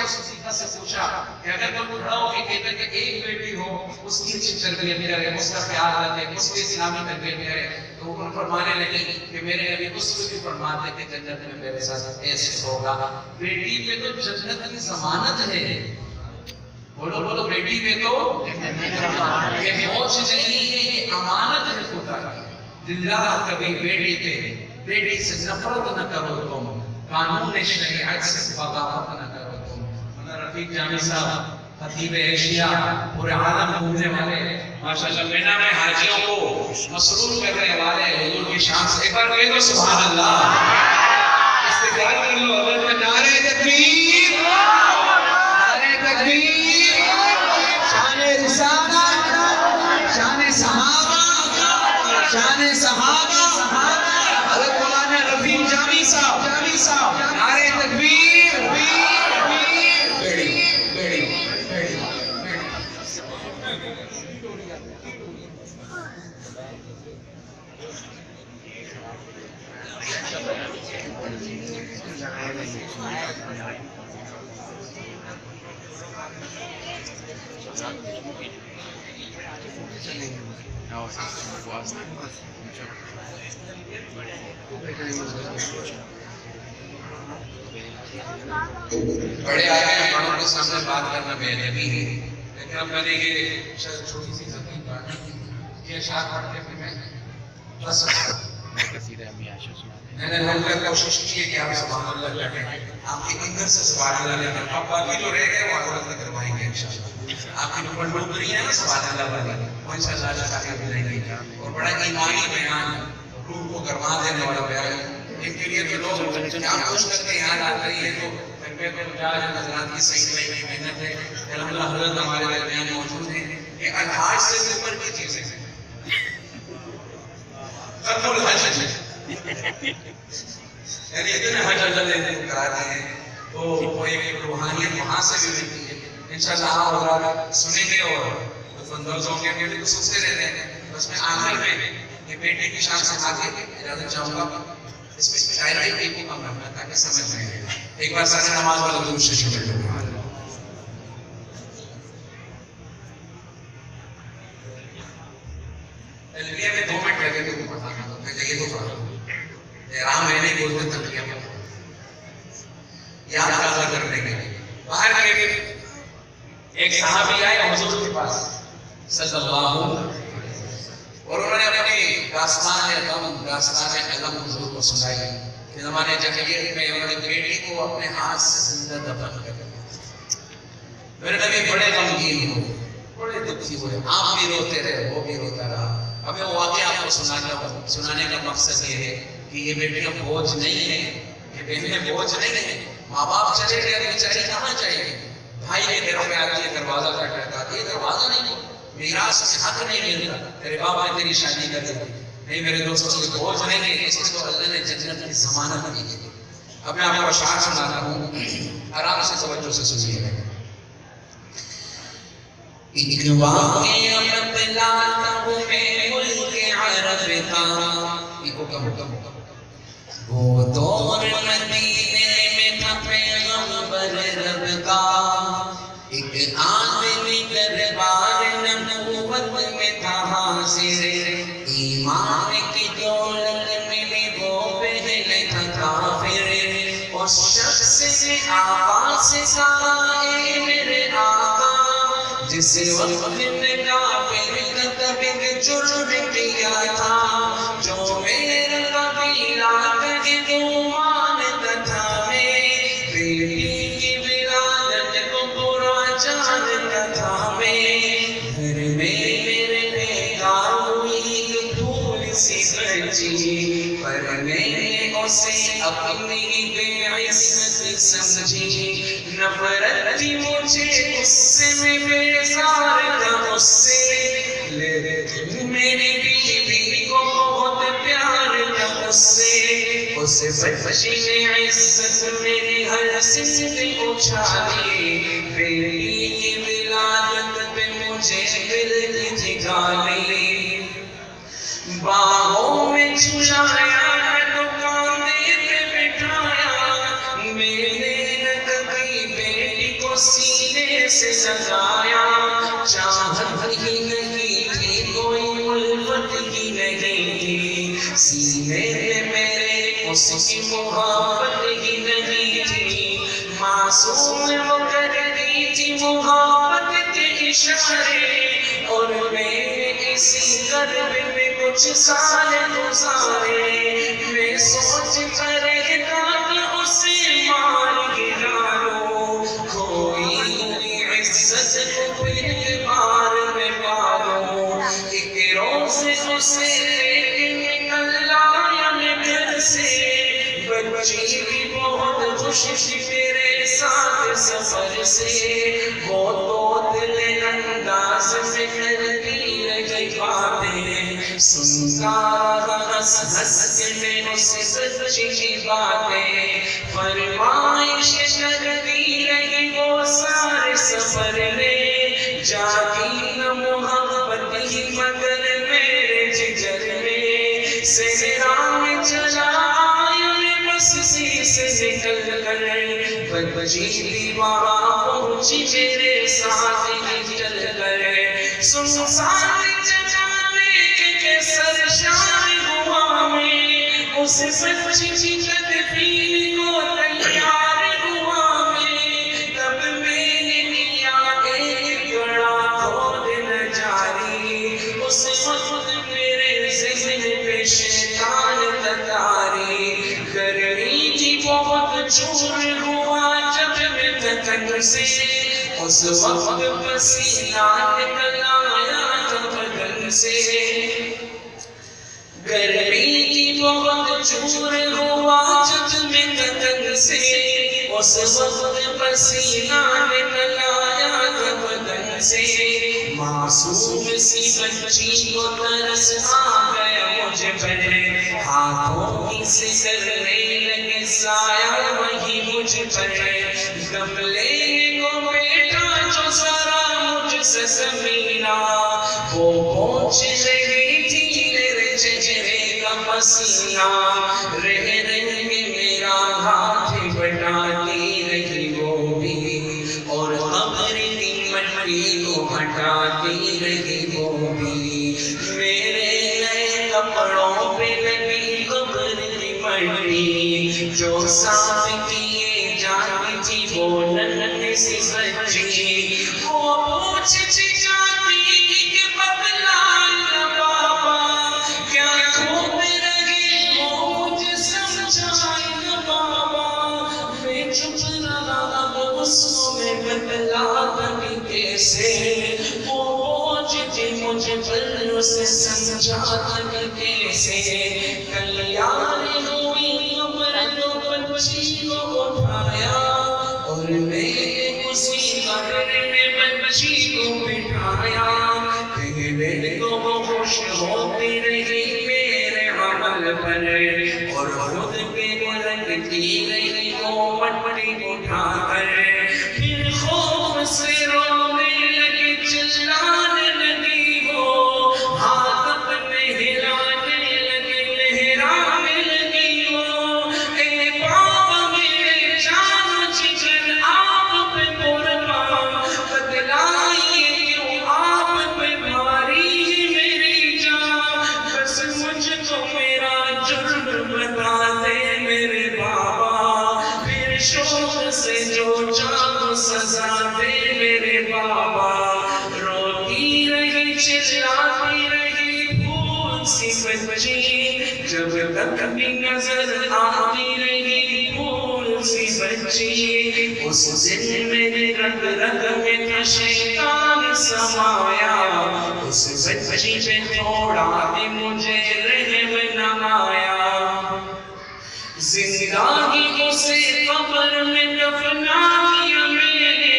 نے صدیقہ سے پوچھا کہ اگر تم کھڑا ہو کے کہتے کہ ایک بیٹی ہو اس کی اچھی تربیت کرے اس کا خیال رکھے اس کی اسلامی تربیت کرے تو وہ فرمانے لگی کہ میرے نبی اس کو بھی فرماتے کہ جنت میں میرے ساتھ ایسے ہوگا. بیٹی پہ تو جنت کی ضمانت ہے. بولو بولو بیٹی پہ تو یہ موج نہیں ہے یہ امانت ہے خدا کی. دلدار کبھی بیٹی پہ بیٹی سے نفرت نہ کرو تم قانون شریعت سے بغاوت نہ کرو تم. رفیق جامی صاحب خطیب ایشیا پورے عالم گھومنے والے ماشاءاللہ مینا میں حاجیوں کو مسرور کرنے والے حضور کی شان سے ایک بار کہہ دو سبحان اللہ. استقبال کر لو حضرت میں نعرہ تکبیر نعرہ تکبیر شان رسالت شان صحابہ شان صحابہ حضرت مولانا رفیق جامی صاحب نعرہ تکبیر بیڑی بیڑی بیڑی بڑے آئے ہیں بڑوں کے سامنے بات کرنا بے ادبی ہے لیکن اب میں نے یہ چھوٹی سی زمین پڑھنی یہ اشعار پڑھتے پھر میں بس میں نے ہم کر کوشش کی ہے کہ آپ سبحان اللہ کہیں آپ کی اندر سے سبحان اللہ لیکن اب باقی جو رہ گئے وہ حضرت نے کروائیں گے انشاءاللہ. آپ کی جو بڑھوتری ہے نا سبحان اللہ والی وہ انشاءاللہ اللہ تعالیٰ ملیں گے اور بڑا ایمانی بیان روح کو گرما دینے والا بیان. ان کے لیے تو لوگ کیا کچھ کرتے یہاں آتے ہیں تو تربیت و جاج حضرات کی صحیح کی محنت ہے. الحمدللہ حضرت ہمارے درمیان موجود ہیں. یہ الحاج سے اوپر کی چیزیں ہیں. ختم الحج یعنی اتنے حج اللہ نے کراتے ہیں تو وہ ایک روحانیت وہاں سے بھی ملتی ہے. انشاءاللہ آپ حضرات سنیں گے اور انداز ہوں گے کہ تو سنتے رہتے ہیں. بس میں آخر میں یہ بیٹے کی شان سے آگے اجازت چاہوں گا اس میں شاعری ایک کو کم رکھنا تاکہ سمجھ میں آئے. ایک بار سارے نماز والا درود شریف پڑھ لو. تلبیہ میں 2 منٹ لگے تھے پڑھا میں جگہ تو پڑھا احرام میں نہیں بولتے تلبیہ میں یاد تازہ کرنے کے لیے. باہر کے ایک صحابی آئے حضور کے پاس صلی اللہ اور انہوں نے اپنی داستان علم حضور کو سنائی کہ زمانے جاہلیت میں انہوں نے بیٹی کو اپنے ہاتھ سے زندہ دفن کر دیا. میرے نبی بڑے غمگین ہوئے بڑے دکھی ہوئے. آپ بھی روتے رہے وہ بھی روتا رہا. ہمیں وہ واقعہ آپ کو سنانے کا مقصد یہ ہے کہ یہ بیٹیاں بوجھ نہیں ہیں یہ بہنیں بوجھ نہیں ہیں. ماں باپ چلے گئے بیچاری کہاں جائے گی. بھائی کے گھروں میں آتی ہے دروازہ کھٹکھٹاتا ہے یہ دروازہ نہیں میراث سے حق نہیں ملتا. تیرے بابا نے تیری شادی کر دی نہیں میرے دوستوں کے بوجھ نہیں ہے اس کو اللہ نے جنت کی ضمانت دی ہے. اب میں آپ کو اشعار سناتا ہوں آرام سے توجہ سے سنیے گا. ایک واقعہ بتلاتا ہوں میں ملک عرب کا وہ دور مدینے میں تھا پیغمبر رب کا. ایک آدمی دربار نبوت میں تھا حاضر ایمان کی دولت ملی وہ پہلے تھا کافر. اس شخص سے آواز کا اے میرے آقا جس وقت نے کافر قتل جرم کیا تھا جو میرا قبیلہ کہے تو مانتا تھا میں بیٹی کی ولادت کو برا جانتا تھا میں گھر میں میرے بیگار ہوئی پھول سی بچی پر میں اسے اپنی بے عزت سمجھی. نفرت تھی مجھے غصے میں بیزار تھا اس سے لیکن میری بیوی کو بہت پیار تھا اس سے. اس بچی نے عزت میری ہر سمت اچھالی بیٹی کی ولادت پہ مجھے ملتی تھی گالی. باہوں میں جھلایا کاندھے پہ بٹھایا میرے نہ کبھی بیٹی کو سینے سے لگایا، چاہت ہی نہیں تھی کوئی الفت ہی نہیں تھی، سینے میں میرے اس کی محبت ہی نہیں تھی، معصوم وہ کرتی تھی محبت کے اشارے، اور میں اسی قلب میں کچھ سال گزارے، میں سوچتا رہتا کہ اسے مار گرالوں، کھوئی ہوئی عزت کو پھر بار میں پالوں، ایک روز اسے لے کے نکل آیا میں گھر سے، بچی بھی بہت خوش تھی میرے ساتھ سفر سے، وہ تو دل انداز میں کرتی رہی باتیں، سنتا ہنس ہنس کے میں اس بچی کی باتیں، فرمائش کرتی رہی وہ سارے سفر میں، جاتی نہ محبت ہی مگر میرے جگر میں، صحرا میں چلا آیا میں مستی سے نکل کر، بچی بھی وہاں پہنچی میرے ساتھ ہی چل کر، سنسان جگہ میں کہ سرشار ہوا میں، اس بچی کی تدفین کو تیار ہوا میں، تب میں نے لیا ایک بڑا کھود نہ جاری، اس وقت میرے ذہن پہ شیطان تتاری، گرمی کی بہت چور ہوا جب میں تکن سے، اس وقت پسینہ نکل آیا تھا بدن سے، گرمی کی بہت چور ہوا جب میں تکن سے، اس وقت پسینہ نکل آیا تھا بدن سے، معصوم سی بچی کو ترس آ گیا مجھ پر، ہاتھوں ہی سے کرنے لگے سایہ وہی مجھ پر، گملے کو بیٹا جو ذرا مجھ سے زمینہ، وہ پہنچ رہی تھی میرے چہرے کا پسینہ، رہ رہ میں میرا ہاتھ بٹاتی رہی وہ بھی، اور قبر کی مٹی کو ہٹاتی رہی وہ بھی، میرے نئے کپڑوں پہ لگی قبر کی مٹی، جو صاف کیے جاتی تھی وہ ننھی سی بچی، وہ پوچھتی جاتی کہ بتلا بابا کیا خوب رہے وہ مجھے سمجھائے گا بابا، میں چپ رہا غصوں میں بتلا دیں کیسے، وہ پوچھتی مجھے پر اسے سمجھا دیں کیسے، کلیان ہوئی عمر کو بچی کو اٹھایا، اور میں اسی قبر میں بچی کو بٹھایا، پہلے تو وہ خوش ہوتی رہی میرے عمل پر، اور خود پہ لگتی رہی وہ مٹی اٹھا کر، پھر خوف سے رونے لگی چلانے لگی وہ، ہاتھ اپنے ہلانے لگی لہرانے لگی وہ، اے بابا میرے جان جگر آپ پہ قربان، بتلائیے کیوں آپ پہ بھاری ہے میری جان، بس مجھ کو میرا جرم بتا دے میرے بابا، پھر شوق سے جو چاہو سزا دے میرے بابا، روتی رہی چلاتی رہی پھول سی بچی، جب تک بھی نظر آتی رہی پھول سی بچی، اس دن میرے رگ رگ میں تھا شیطان سمایا، اس بچی پہ تھوڑا بھی مجھے رحم نہ آیا، زندگی اسے قبر میں دفنا دیا میں نے،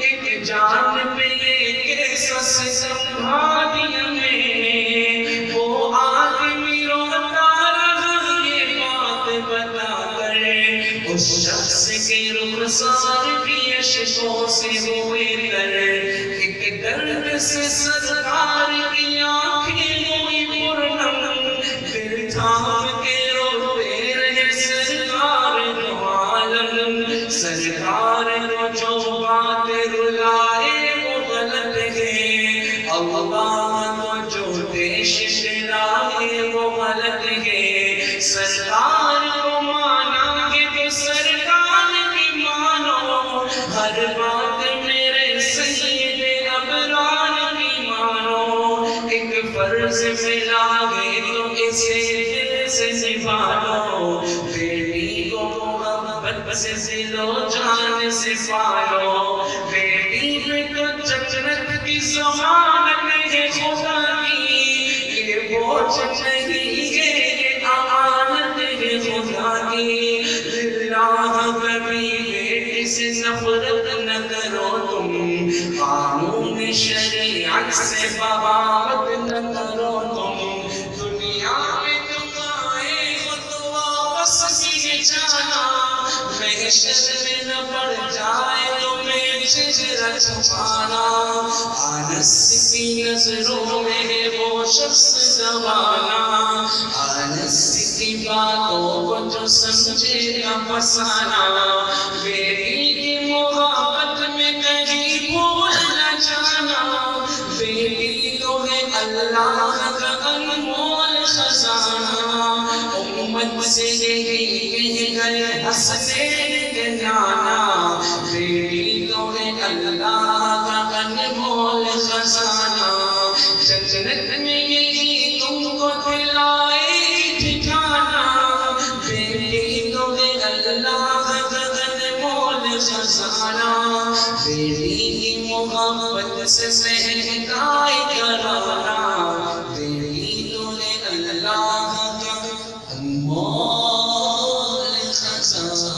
ایک جان پہ یہ کیسا سمجھا دیا میں نے، وہ آدمی روتا رہا یہ بات بتا کر، اس شخص کے رخسار بھی اشکوں سے ہوئے تر، ایک درد سے سرکار کی آنکھیں ہوئی پرنم، دل تھام کے روتے رہے سرکار دو عالم، سرکار کو جو سے پالو، بیٹی پہ تو جنت کی ضمانت ہے خدا کی، یہ بوجھ نہیں ہے یہ امانت ہے خدا کی، اللہ کبھی بیٹی سے نفرت نہ کرو تم، قانون شریعت سے بغاوت نہ کرو تم، دنیا میں تم آئے ہو تو واپس بھی جانا، محشر میں نہ پڑ جائے تمہیں چہرہ چھپانا، آنس کی نظروں میں ہے وہ شخص زمانہ، آنس کی باتوں کو جو سمجھے نہ پسانا، بیٹی کی محبت میں کہیں بھول نہ جانا، بیٹی تو ہے اللہ کا انمول خزانہ، امت سے یہی کہہ گئے حسنین کے نانا، بیٹی تو ہے اللہ کا انمول خزانہ، جنت میں یہی تم کو دلائے ٹھکانا، بیٹی تو ہے اللہ کا انمول خزانہ، بیٹی کی محبت سے سہتا کرانا، بیٹی تو ہے اللہ کا انمول خزانہ۔